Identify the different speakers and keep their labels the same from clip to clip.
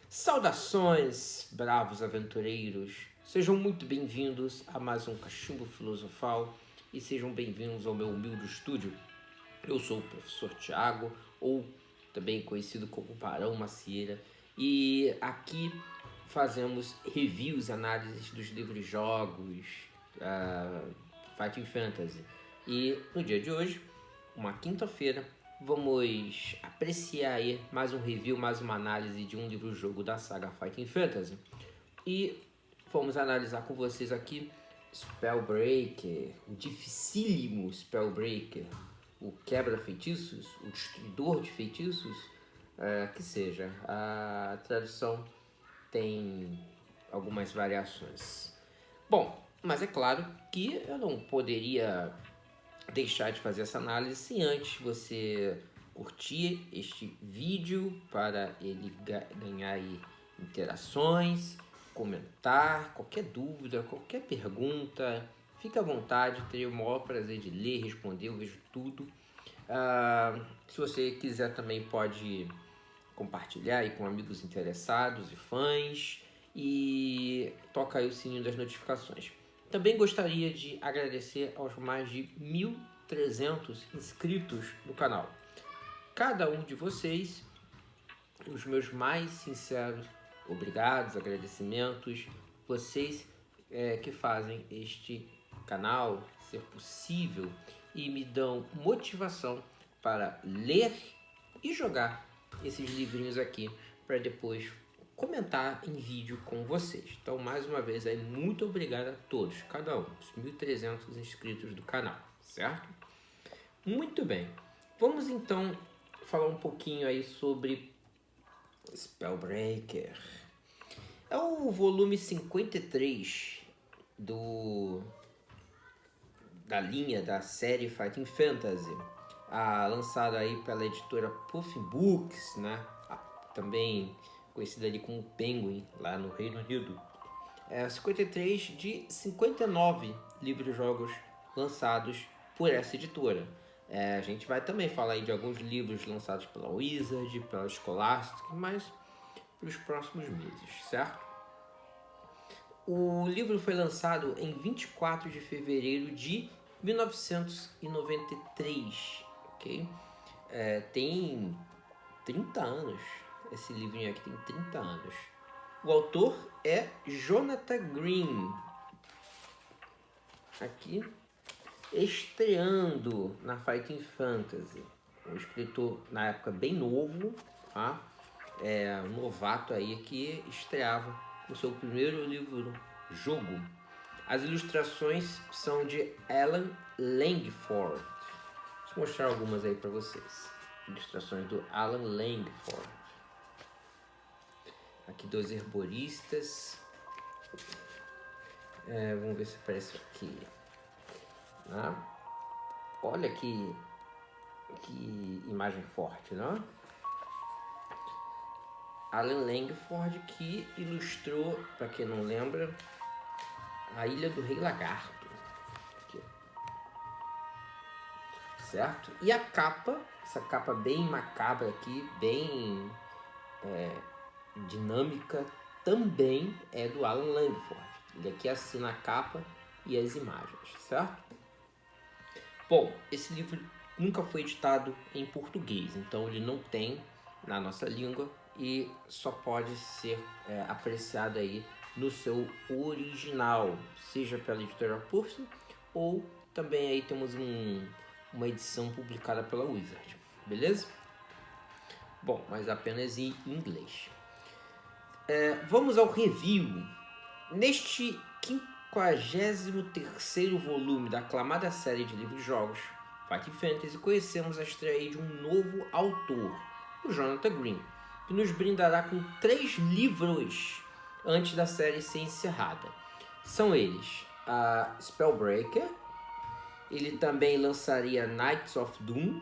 Speaker 1: Saudações, bravos aventureiros! Sejam muito bem-vindos a mais um Cachimbo Filosofal e sejam bem-vindos ao meu humilde estúdio. Eu sou o professor Tiago, ou também conhecido como Barão Macieira, e aqui fazemos reviews, análises dos livros jogos, Fighting Fantasy. E no dia de hoje, uma quinta-feira, vamos apreciar aí mais um review, mais uma análise de um livro-jogo da saga Fighting Fantasy. E vamos analisar com vocês aqui Spellbreaker, o dificílimo Spellbreaker, o quebra-feitiços, o destruidor de feitiços, que seja. A tradução tem algumas variações. Bom, mas é claro que eu não poderia deixar de fazer essa análise sem antes você curtir este vídeo para ele ganhar aí interações, comentar, qualquer dúvida, qualquer pergunta, fique à vontade, terei o maior prazer de ler, responder, eu vejo tudo. Se você quiser também pode compartilhar aí com amigos interessados e fãs e toca aí o sininho das notificações. Também gostaria de agradecer aos mais de 1.300 inscritos no canal. Cada um de vocês, os meus mais sinceros obrigados, agradecimentos, vocês que fazem este canal ser possível e me dão motivação para ler e jogar esses livrinhos aqui para depois comentar em vídeo com vocês. Então, mais uma vez, aí, muito obrigado a todos, cada um, os 1.300 inscritos do canal, certo? Muito bem, vamos então falar um pouquinho aí sobre Spellbreaker. É o volume 53 da linha da série Fighting Fantasy, lançada aí pela editora Puffin Books, né? Também conhecida ali como Penguin, lá no Reino Unido. 53 de 59 livros-jogos lançados por essa editora. A gente vai também falar aí de alguns livros lançados pela Wizard, pela Scholastic, mas para os próximos meses, certo? O livro foi lançado em 24 de fevereiro de 1993, ok? Tem 30 anos. Esse livrinho aqui tem 30 anos. O autor é Jonathan Green. Aqui, estreando na Fighting Fantasy. Um escritor, na época, bem novo, tá? Um novato aí que estreava o seu primeiro livro-jogo. As ilustrações são de Alan Langford. Deixa eu mostrar algumas aí para vocês. Ilustrações do Alan Langford. Aqui, dois herboristas. Vamos ver se aparece aqui. Olha que imagem forte, não? Alan Langford, que ilustrou, para quem não lembra, A Ilha do Rei Lagarto. Aqui. Certo? E a capa, essa capa bem macabra aqui, bem dinâmica, também é do Alan Langford. Ele aqui assina a capa e as imagens, certo? Bom, esse livro nunca foi editado em português, então ele não tem na nossa língua e só pode ser apreciado aí no seu original, seja pela editora Puffin ou também aí temos uma edição publicada pela Wizard, beleza? Bom, mas apenas em inglês. Vamos ao review. Neste 53º volume da aclamada série de livros-jogos Fighting Fantasy, conhecemos a estreia de um novo autor, o Jonathan Green, que nos brindará com 3 livros antes da série ser encerrada. São eles a Spellbreaker, ele também lançaria Knights of Doom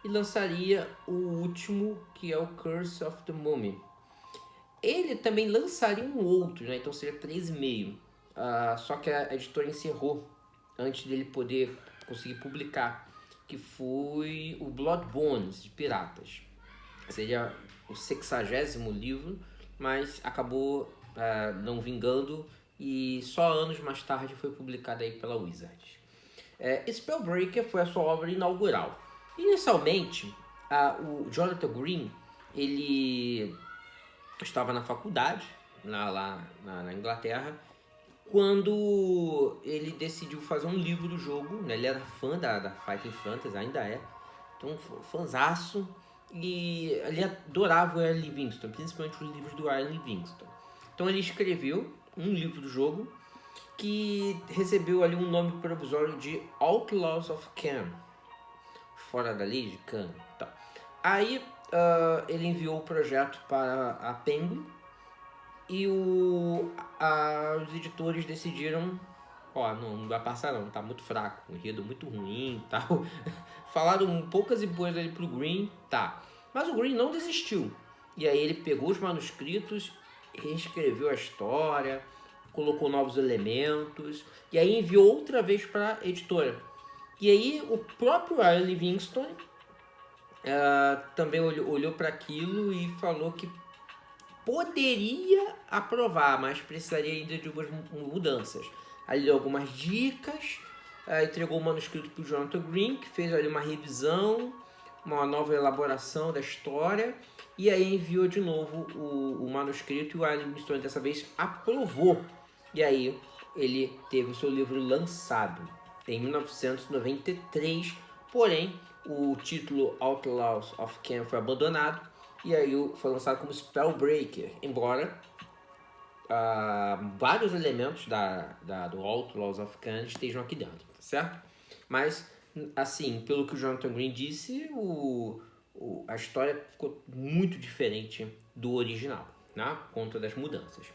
Speaker 1: e lançaria o último, que é o Curse of the Mummy. Ele também lançaria um outro, né? Então seria 3,5. Só que a editora encerrou antes dele poder conseguir publicar, que foi o Blood Bones de Piratas. Seria o 60º livro, mas acabou não vingando e só anos mais tarde foi publicada aí pela Wizard. Spellbreaker foi a sua obra inaugural. Inicialmente, o Jonathan Green ele estava na faculdade lá na Inglaterra quando ele decidiu fazer um livro do jogo, né? Ele era fã da Fighting Fantasy, ainda é, então fãzaço, e ele adorava o Ian Livingstone, principalmente os livros do Ian Livingstone. Então ele escreveu um livro do jogo que recebeu ali um nome provisório de Outlaws of Khan, fora da lei de Khan. Tá. Aí ele enviou o projeto para a Penguin e os editores decidiram, não vai passar não, tá muito fraco, um enredo muito ruim e tal. Falaram poucas e boas ali pro Green, tá. Mas o Green não desistiu. E aí ele pegou os manuscritos, reescreveu a história, colocou novos elementos, e aí enviou outra vez para a editora. E aí o próprio Ian Livingstone também olhou para aquilo e falou que poderia aprovar, mas precisaria ainda de algumas mudanças. Aí deu algumas dicas, entregou o manuscrito para o Jonathan Green, que fez ali uma revisão, uma nova elaboração da história, e aí enviou de novo o manuscrito, e o Ian Livingstone dessa vez aprovou. E aí ele teve o seu livro lançado em 1993, porém o título Outlaws of Khan foi abandonado, e aí foi lançado como Spellbreaker, embora vários elementos do Outlaws of Khan estejam aqui dentro, certo? Mas, assim, pelo que o Jonathan Green disse, a história ficou muito diferente do original, né? Por conta das mudanças.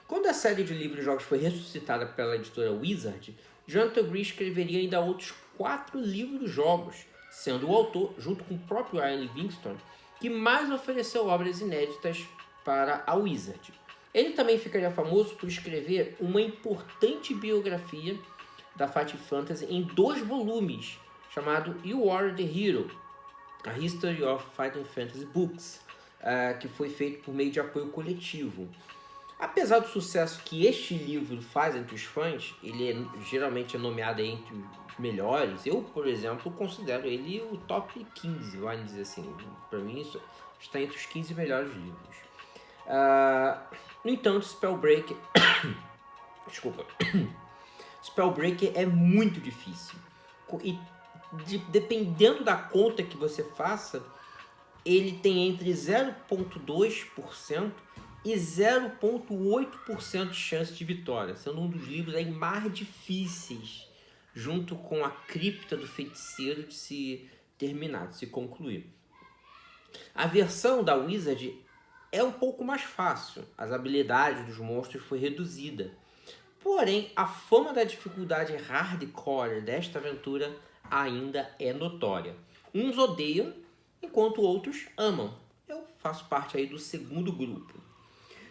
Speaker 1: Quando a série de livros e jogos foi ressuscitada pela editora Wizard, Jonathan Green escreveria ainda outros 4 livros-jogos, sendo o autor, junto com o próprio Ian Livingstone, que mais ofereceu obras inéditas para a Wizard. Ele também ficaria famoso por escrever uma importante biografia da Fighting Fantasy em 2 volumes, chamado You Are the Hero, A History of Fighting Fantasy Books, que foi feito por meio de apoio coletivo. Apesar do sucesso que este livro faz entre os fãs, ele geralmente é nomeado entre os melhores. Eu, por exemplo, considero ele o top 15, vamos dizer assim. Para mim, isso está entre os 15 melhores livros. No entanto, Spellbreaker... Desculpa. Spellbreaker é muito difícil. E dependendo da conta que você faça, ele tem entre 0,2% e 0,8% de chance de vitória, sendo um dos livros aí mais difíceis, junto com a Cripta do Feiticeiro, de se terminar, de se concluir. A versão da Wizard é um pouco mais fácil, as habilidades dos monstros foi reduzida. Porém, a fama da dificuldade hardcore desta aventura ainda é notória. Uns odeiam, enquanto outros amam. Eu faço parte aí do segundo grupo.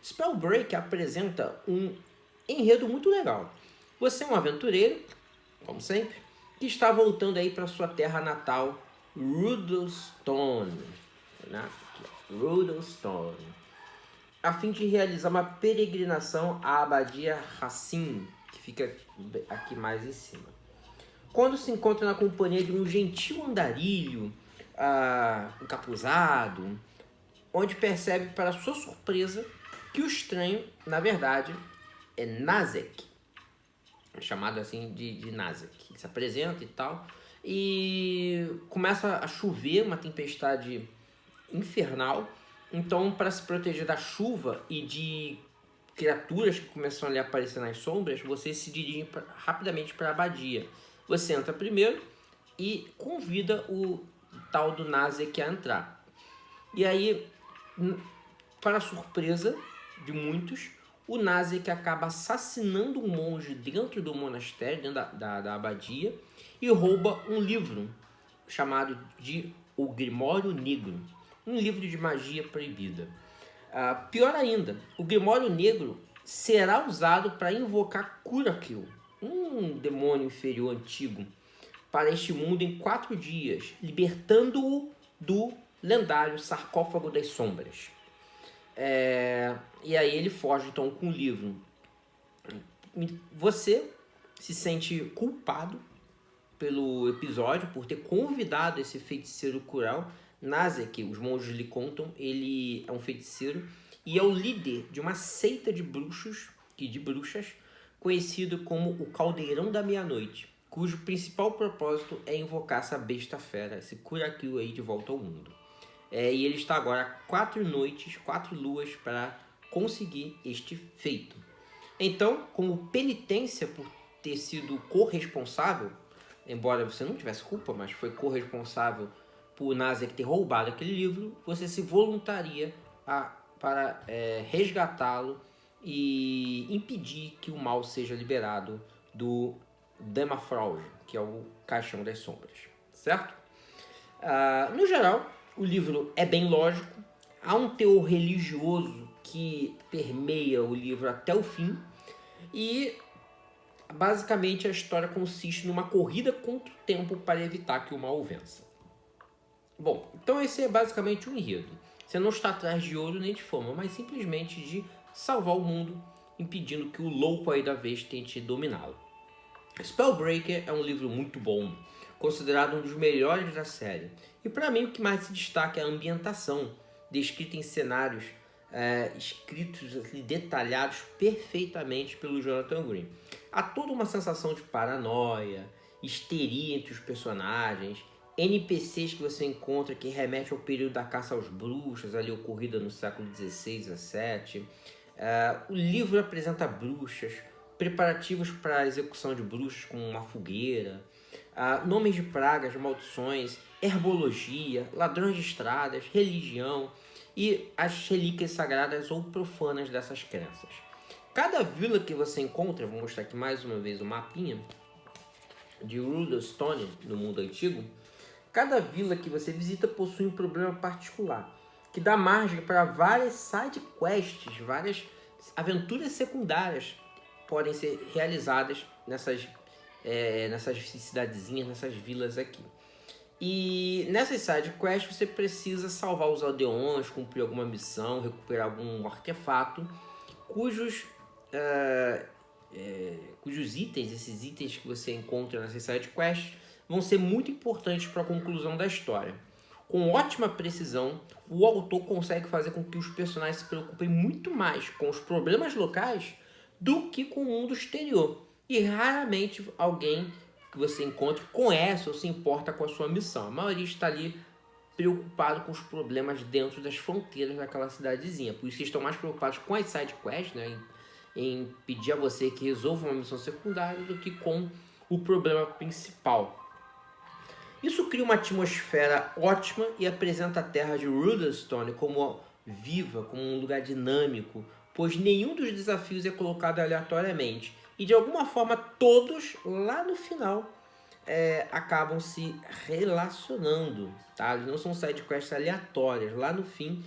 Speaker 1: Spellbreaker apresenta um enredo muito legal. Você é um aventureiro, como sempre, que está voltando aí para sua terra natal, Rudolstone, né? Rudolstone, a fim de realizar uma peregrinação à abadia Racine, que fica aqui mais em cima. Quando se encontra na companhia de um gentil andarilho encapuzado, onde percebe, para sua surpresa, que o estranho, na verdade, é Nazek, chamado assim de Nazek. Ele se apresenta e tal, e começa a chover, uma tempestade infernal. Então, para se proteger da chuva e de criaturas que começam a aparecer nas sombras, você se dirige rapidamente para a abadia. Você entra primeiro e convida o tal do Nazek a entrar. E aí, para surpresa de muitos, o Nazek acaba assassinando um monge dentro do monastério, dentro da abadia, e rouba um livro chamado de O Grimório Negro, um livro de magia proibida. Pior ainda, o Grimório Negro será usado para invocar Kurakil, um demônio inferior antigo, para este mundo em 4 dias, libertando-o do lendário sarcófago das sombras. E aí ele foge então com o livro. Você se sente culpado pelo episódio, por ter convidado esse feiticeiro Qural. Nazek, os monges lhe contam, ele é um feiticeiro e é o líder de uma seita de bruxos e de bruxas conhecido como o Caldeirão da Meia-Noite, cujo principal propósito é invocar essa besta fera, esse Kurakil aí de volta ao mundo. E ele está agora 4 noites, 4 luas para conseguir este feito. Então, como penitência por ter sido corresponsável, embora você não tivesse culpa, mas foi corresponsável por Nazek ter roubado aquele livro, você se voluntaria para resgatá-lo e impedir que o mal seja liberado do Damafrauge, que é o Caixão das Sombras, certo? No geral, o livro é bem lógico, há um teor religioso que permeia o livro até o fim e basicamente a história consiste numa corrida contra o tempo para evitar que o mal o vença. Bom, então esse é basicamente o enredo. Você não está atrás de ouro nem de fama, mas simplesmente de salvar o mundo, impedindo que o louco aí da vez tente dominá-lo. Spellbreaker é um livro muito bom, considerado um dos melhores da série. E para mim o que mais se destaca é a ambientação, descrita em cenários escritos e detalhados perfeitamente pelo Jonathan Green. Há toda uma sensação de paranoia, histeria entre os personagens, NPCs que você encontra que remete ao período da caça aos bruxos, ali ocorrida no século XVI, XVII. O livro apresenta bruxas, preparativos para a execução de bruxos como uma fogueira, nomes de pragas, maldições, herbologia, ladrões de estradas, religião e as relíquias sagradas ou profanas dessas crenças. Cada vila que você encontra, vou mostrar aqui mais uma vez o mapinha de Rudolstone no mundo antigo, cada vila que você visita possui um problema particular, que dá margem para várias side quests, várias aventuras secundárias podem ser realizadas nessas cidadezinhas, nessas vilas aqui. E nessas side quests você precisa salvar os aldeões, cumprir alguma missão, recuperar algum artefato, cujos itens, esses itens que você encontra nessas side quests, vão ser muito importantes para a conclusão da história. Com ótima precisão, o autor consegue fazer com que os personagens se preocupem muito mais com os problemas locais do que com o mundo exterior. E raramente alguém que você encontre conhece ou se importa com a sua missão. A maioria está ali preocupado com os problemas dentro das fronteiras daquela cidadezinha. Por isso que estão mais preocupados com as side quests, né, em pedir a você que resolva uma missão secundária do que com o problema principal. Isso cria uma atmosfera ótima e apresenta a terra de Rudolstone como viva, como um lugar dinâmico, pois nenhum dos desafios é colocado aleatoriamente. E de alguma forma todos, lá no final, acabam se relacionando. Tá? Eles não são sidequests aleatórias. Lá no fim,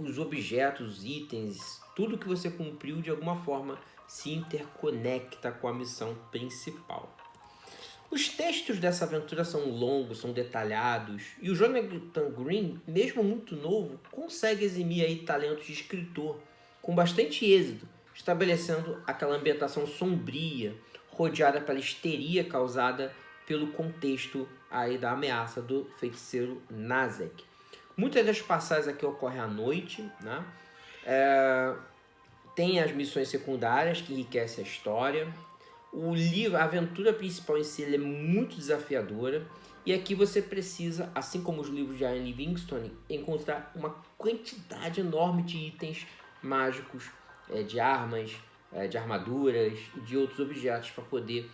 Speaker 1: os objetos, os itens, tudo que você cumpriu de alguma forma se interconecta com a missão principal. Os textos dessa aventura são longos, são detalhados, e o Jonathan Green, mesmo muito novo, consegue eximir aí talentos de escritor com bastante êxito, estabelecendo aquela ambientação sombria, rodeada pela histeria causada pelo contexto aí da ameaça do feiticeiro Nazek. Muitas das passagens aqui ocorrem à noite, né? Tem as missões secundárias que enriquecem a história. O livro, a aventura principal em si, é muito desafiadora. E aqui você precisa, assim como os livros de Ian Livingstone, encontrar uma quantidade enorme de itens mágicos, de armas, de armaduras e de outros objetos para poder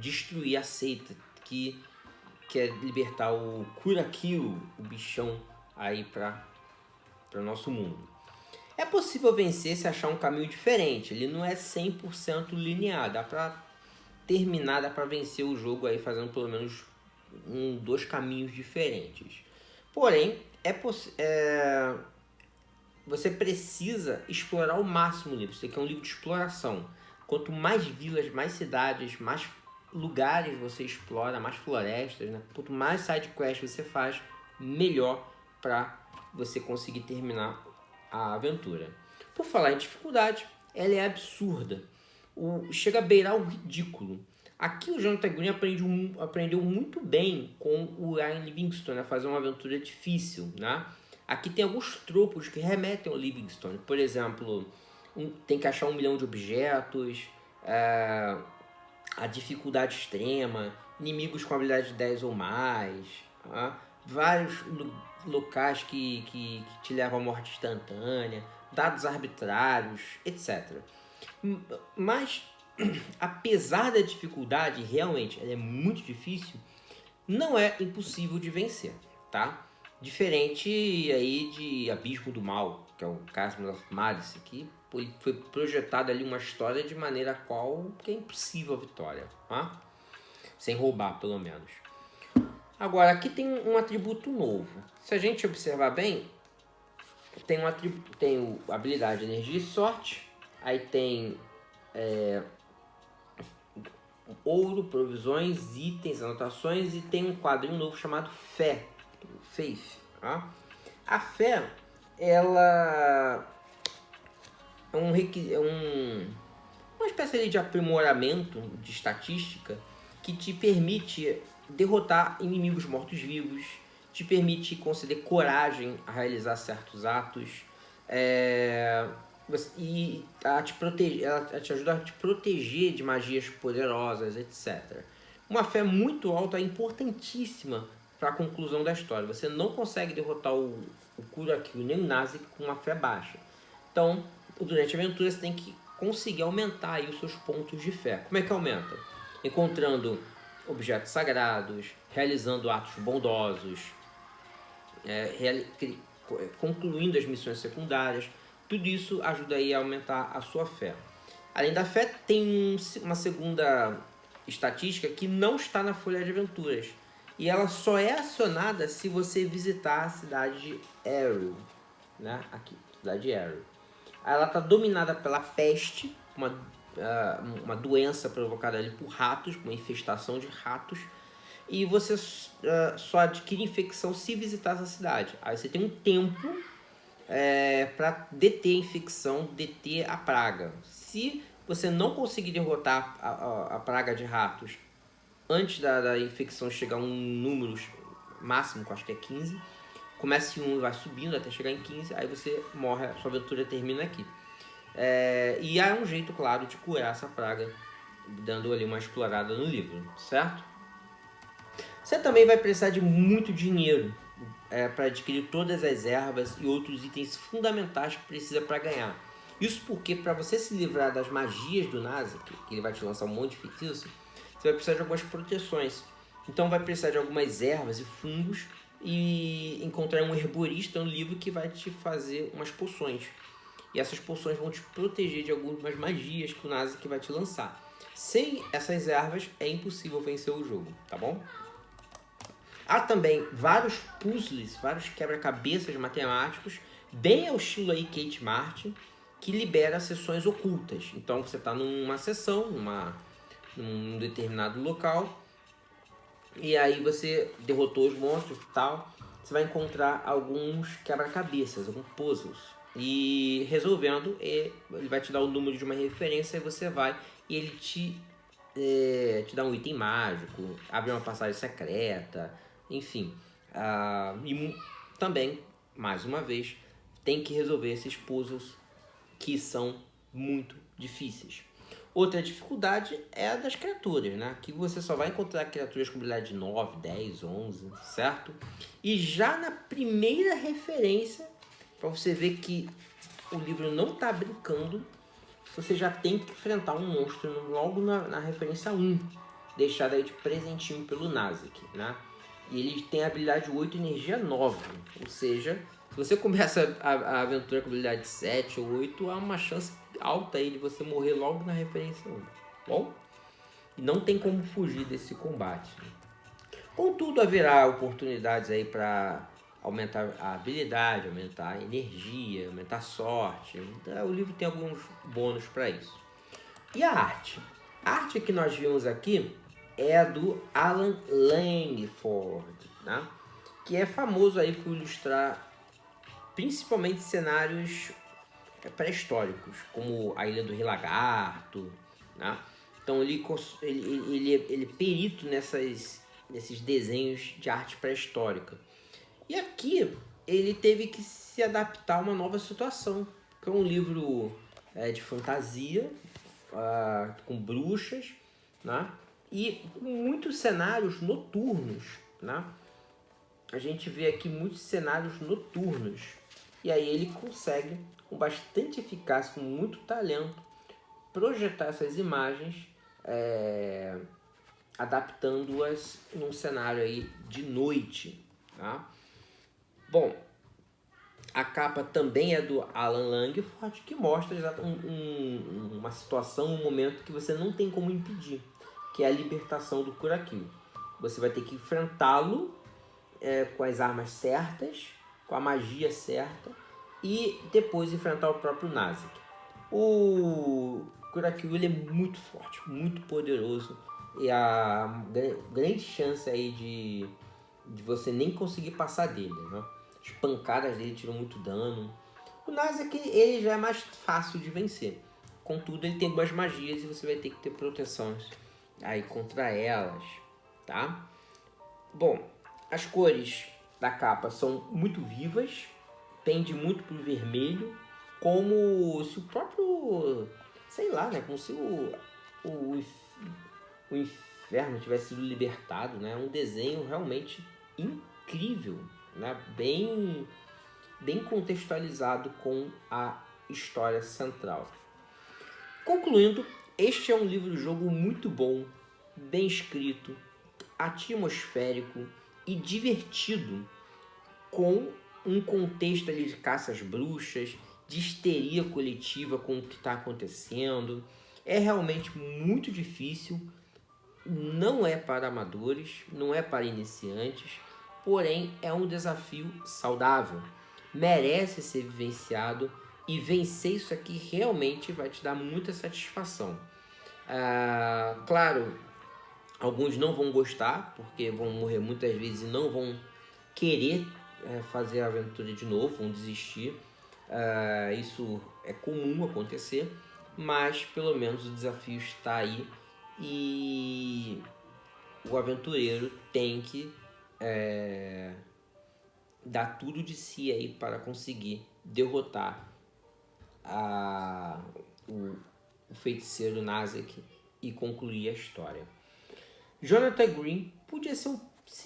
Speaker 1: destruir a seita que quer libertar o Kurakil, o bichão, aí para o nosso mundo. É possível vencer se achar um caminho diferente. Ele não é 100% linear. Dá para terminar, dá para vencer o jogo aí fazendo pelo menos 2 caminhos diferentes. Porém, você precisa explorar ao máximo o livro. Isso aqui é um livro de exploração. Quanto mais vilas, mais cidades, mais lugares você explora, mais florestas, né? Quanto mais side quest você faz, melhor para você conseguir terminar a aventura. Por falar em dificuldade, ela é absurda. Chega a beirar o ridículo. Aqui o Jonathan Green aprendeu muito bem com o Ian Livingstone a fazer uma aventura difícil, né? Aqui tem alguns tropos que remetem ao Livingstone. Por exemplo, tem que achar 1 milhão de objetos, a dificuldade extrema, inimigos com habilidade de 10 ou mais, vários locais que te levam à morte instantânea, dados arbitrários, etc. Mas, apesar da dificuldade, realmente ela é muito difícil, não é impossível de vencer, tá? Diferente aí de Abismo do Mal, que é o Chasm of Malice, que foi projetado ali uma história de maneira qual que é impossível a vitória, tá? Sem roubar, pelo menos. Agora, aqui tem um atributo novo. Se a gente observar bem, tem a habilidade de energia e sorte, aí tem ouro, provisões, itens, anotações, e tem um quadrinho novo chamado Fé, Faith. Tá? A fé, ela é uma espécie de aprimoramento de estatística que te permite derrotar inimigos mortos-vivos, te permite conceder coragem a realizar certos atos, e ela te ajuda a te proteger de magias poderosas, etc. Uma fé muito alta é importantíssima para a conclusão da história. Você não consegue derrotar o Kurakyu nem o Nazik com uma fé baixa. Então, durante a aventura, você tem que conseguir aumentar aí os seus pontos de fé. Como é que aumenta? Encontrando objetos sagrados, realizando atos bondosos, concluindo as missões secundárias. Tudo isso ajuda aí a aumentar a sua fé. Além da fé, tem uma segunda estatística que não está na folha de aventuras. E ela só é acionada se você visitar a cidade de Eru, né? Aqui, cidade de Eru. Ela está dominada pela peste, uma doença provocada ali por ratos, uma infestação de ratos. E você só adquire infecção se visitar essa cidade. Aí você tem um tempo para deter a infecção, deter a praga. Se você não conseguir derrotar a praga de ratos antes da infecção chegar a um número máximo, que eu acho que é 15, começa em 1 e vai subindo até chegar em 15, aí você morre, a sua aventura termina aqui. E há um jeito, claro, de curar essa praga, dando ali uma explorada no livro, certo? Você também vai precisar de muito dinheiro para adquirir todas as ervas e outros itens fundamentais que precisa para ganhar. Isso porque, para você se livrar das magias do Nazik, que ele vai te lançar um monte de feitiço, você vai precisar de algumas proteções. Então vai precisar de algumas ervas e fungos e encontrar um herborista no livro que vai te fazer umas poções. E essas poções vão te proteger de algumas magias que o Nazik vai te lançar. Sem essas ervas é impossível vencer o jogo, tá bom? Há também vários puzzles, vários quebra-cabeças matemáticos, bem ao estilo aí Kate Martin, que libera sessões ocultas. Então você está numa sessão, num determinado local, e aí você derrotou os monstros e tal, você vai encontrar alguns quebra-cabeças, alguns puzzles. E resolvendo, ele vai te dar o número de uma referência, e você vai e ele te dá um item mágico, abre uma passagem secreta, enfim. E também, mais uma vez, tem que resolver esses puzzles que são muito difíceis. Outra dificuldade é a das criaturas, né? Que você só vai encontrar criaturas com habilidade de 9, 10, 11, certo? E já na primeira referência, para você ver que o livro não está brincando, você já tem que enfrentar um monstro logo na referência 1, deixado aí de presentinho pelo Nazik, né? E ele tem a habilidade 8 energia 9, ou seja, se você começa a aventura com habilidade 7 ou 8, há uma chance alta aí de você morrer logo na referência 1, bom? E não tem como fugir desse combate. Contudo, haverá oportunidades aí para aumentar a habilidade, aumentar a energia, aumentar a sorte. Então, o livro tem alguns bônus para isso. E a arte? A arte que nós vimos aqui é a do Alan Langford, né? Que é famoso aí por ilustrar principalmente cenários pré-históricos, como a Ilha do Rei Lagarto, né? Então ele é perito nesses desenhos de arte pré-histórica. E aqui ele teve que se adaptar a uma nova situação, que é um livro de fantasia, com bruxas, né? E com muitos cenários noturnos, né? A gente vê aqui muitos cenários noturnos. E aí ele consegue, com bastante eficácia, com muito talento, projetar essas imagens, adaptando-as num cenário aí de noite, tá? Bom, a capa também é do Alan Langford, que mostra uma situação, um momento que você não tem como impedir, que é a libertação do Curaquil. Você vai ter que enfrentá-lo com as armas certas, com a magia certa, e depois enfrentar o próprio Nazik. O Curaquil ele é muito forte, muito poderoso, e a grande chance aí de você nem conseguir passar dele, né? As pancadas dele tiram muito dano. O Nazik ele já é mais fácil de vencer, contudo ele tem algumas magias e você vai ter que ter proteções aí contra elas, tá? Bom, as cores da capa são muito vivas, tende muito pro vermelho, como se o próprio, sei lá, né, como se o inferno tivesse sido libertado, né? Um desenho realmente incrível, né? Bem contextualizado com a história central. Concluindo, este é um livro-jogo muito bom, bem escrito, atmosférico e divertido, com um contexto ali de caça às bruxas, de histeria coletiva com o que está acontecendo. É realmente muito difícil, não é para amadores, não é para iniciantes, porém é um desafio saudável, merece ser vivenciado, e vencer isso aqui realmente vai te dar muita satisfação. Claro, alguns não vão gostar, porque vão morrer muitas vezes e não vão querer fazer a aventura de novo, vão desistir. Isso é comum acontecer, mas pelo menos o desafio está aí e o aventureiro tem que dar tudo de si aí para conseguir derrotar o feiticeiro Nazik e concluir a história. Jonathan Green podia ser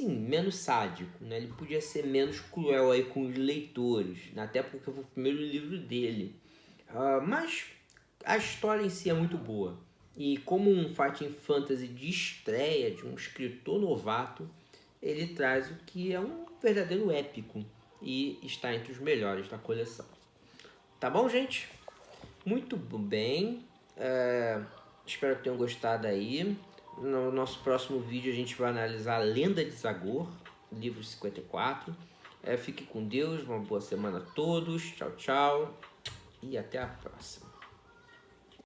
Speaker 1: menos sádico, né? Ele podia ser menos cruel aí com os leitores, né? Até porque foi o primeiro livro dele. Mas a história em si é muito boa. E como um Fighting Fantasy de estreia de um escritor novato, ele traz o que é um verdadeiro épico e está entre os melhores da coleção. Tá bom, gente? Muito bem. Espero que tenham gostado aí. No nosso próximo vídeo a gente vai analisar a Lenda de Zagor, livro 54. Fique com Deus, uma boa semana a todos. Tchau, tchau. E até a próxima.